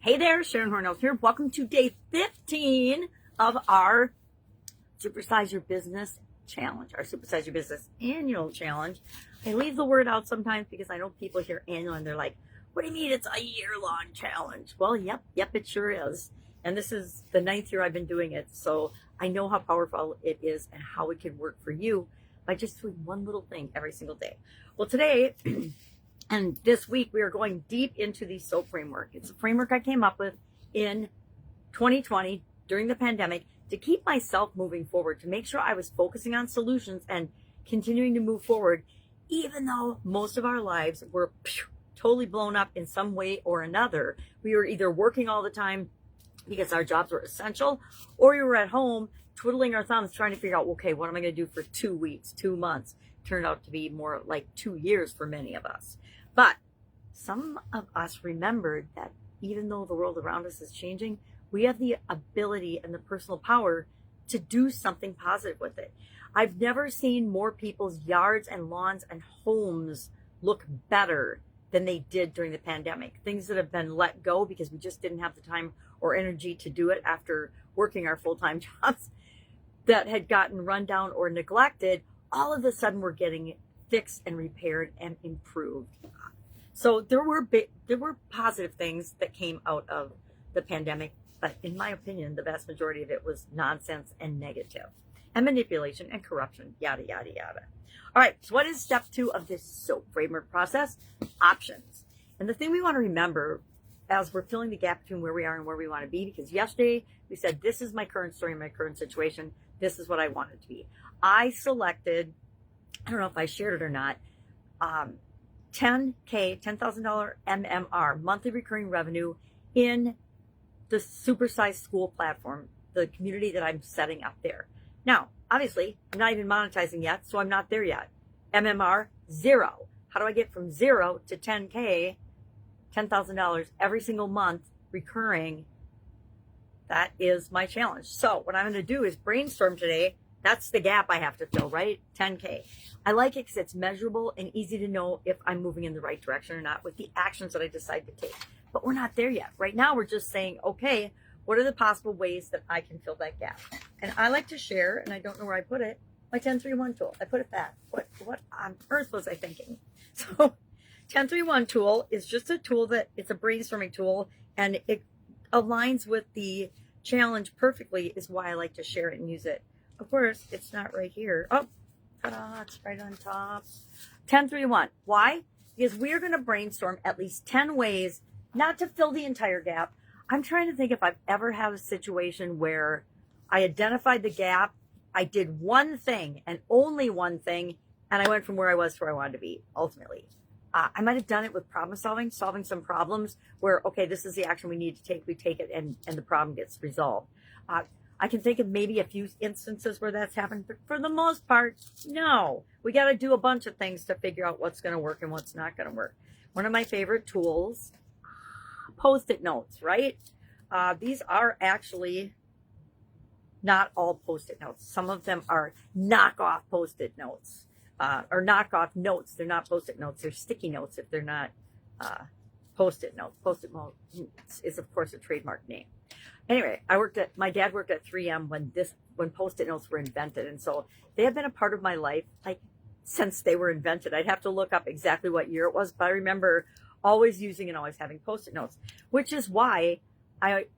Hey there, Sharon Horne-Ellstrom here. Welcome to day 15 of our Supersize Your Business Challenge, our Supersize Your Business Annual Challenge. I leave the word out sometimes because I know people hear annual and they're like, what do you mean it's a year-long challenge? Well, yep, it sure is. And this is the 9th year I've been doing it, so I know how powerful it is and how it can work for you by just doing one little thing every single day. Well, today, and this week, we are going deep into the SOAP framework. It's a framework I came up with in 2020 during the pandemic to keep myself moving forward, to make sure I was focusing on solutions and continuing to move forward, even though most of our lives were totally blown up in some way or another. We were either working all the time because our jobs were essential, or we were at home twiddling our thumbs trying to figure out, okay, what am I going to do for 2 weeks, 2 months? Turned out to be more like 2 years for many of us. But some of us remembered that even though the world around us is changing, we have the ability and the personal power to do something positive with it. I've never seen more people's yards and lawns and homes look better than they did during the pandemic. Things that have been let go because we just didn't have the time or energy to do it after working our full-time jobs that had gotten run down or neglected, all of a sudden we're getting fixed and repaired and improved. So there were positive things that came out of the pandemic, but in my opinion, the vast majority of it was nonsense and negative, and manipulation and corruption, yada, yada, yada. All right, so what is step 2 of this SOAP framework process? Options. And the thing we want to remember as we're filling the gap between where we are and where we want to be, because yesterday we said, this is my current story, my current situation, this is what I want it to be. I selected, I don't know if I shared it or not, $10,000 MMR, monthly recurring revenue, in the Supersize school platform, the community that I'm setting up there. Now, obviously, I'm not even monetizing yet, so I'm not there yet. MMR, 0. How do I get from 0 to 10K, $10,000 every single month recurring? That is my challenge. So what I'm going to do is brainstorm today. That's the gap I have to fill, right? 10K. I like it because it's measurable and easy to know if I'm moving in the right direction or not with the actions that I decide to take. But we're not there yet. Right now, we're just saying, okay, what are the possible ways that I can fill that gap? And I like to share, and I don't know where I put it, my 1031 tool. I put it back. What on earth was I thinking? So 1031 tool is just a tool that it's a brainstorming tool, and it aligns with the challenge perfectly, is why I like to share it and use it. Of course, it's not right here. Oh, ta-da, it's right on top. 1031. Why? Because we're going to brainstorm at least 10 ways not to fill the entire gap. I'm trying to think if I've ever had a situation where I identified the gap, I did one thing and only one thing, and I went from where I was to where I wanted to be, ultimately. I might have done it with problem solving some problems where, okay, this is the action we need to take. We take it and the problem gets resolved. I can think of maybe a few instances where that's happened, but for the most part, no. We got to do a bunch of things to figure out what's going to work and what's not going to work. One of my favorite tools, Post-it notes, right? These are actually not all Post-it notes. Some of them are knockoff Post-it notes, or knockoff notes. They're not Post-it notes. They're sticky notes if they're not Post-it notes. Post-it notes is, of course, a trademark name. Anyway, my dad worked at 3M when Post-it notes were invented. And so they have been a part of my life, like, since they were invented. I'd have to look up exactly what year it was, but I remember always using and always having Post-it notes, which is why I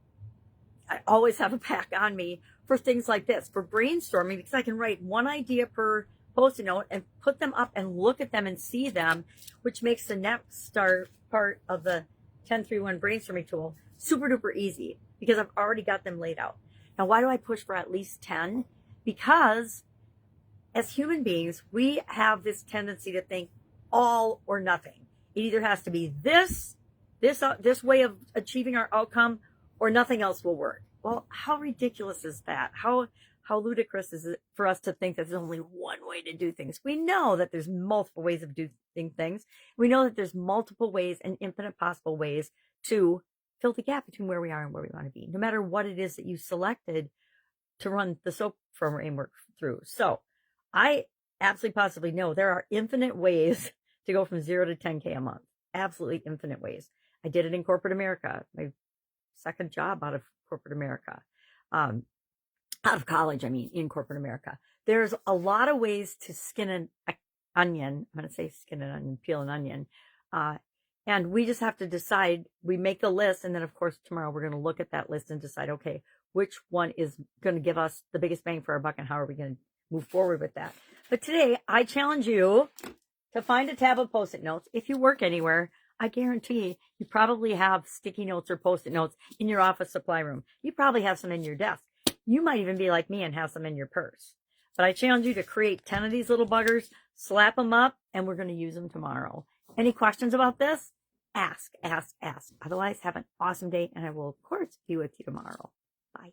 always have a pack on me for things like this, for brainstorming, because I can write one idea per Post-it note and put them up and look at them and see them, which makes the next part of the 1031 brainstorming tool super duper easy, because I've already got them laid out. Now, why do I push for at least 10? Because as human beings, we have this tendency to think all or nothing. It either has to be this way of achieving our outcome, or nothing else will work. Well, how ridiculous is that? How ludicrous is it for us to think that there's only one way to do things? We know that there's multiple ways of doing things. We know that there's multiple ways and infinite possible ways to fill the gap between where we are and where we want to be, no matter what it is that you selected to run the SOAP framework through. So I absolutely positively know there are infinite ways to go from 0 to 10K a month. Absolutely infinite ways. I did it in corporate America. My second job out of corporate America. Out of college, in corporate America. There's a lot of ways to skin an onion. I'm going to say skin an onion, peel an onion. And we just have to decide. We make a list, and then, of course, tomorrow we're going to look at that list and decide, okay, which one is going to give us the biggest bang for our buck, and how are we going to move forward with that. But today, I challenge you to find a tab of Post-it notes. If you work anywhere, I guarantee you probably have sticky notes or Post-it notes in your office supply room. You probably have some in your desk. You might even be like me and have some in your purse. But I challenge you to create 10 of these little buggers, slap them up, and we're going to use them tomorrow. Any questions about this? Ask. Otherwise, have an awesome day, and I will, of course, be with you tomorrow. Bye.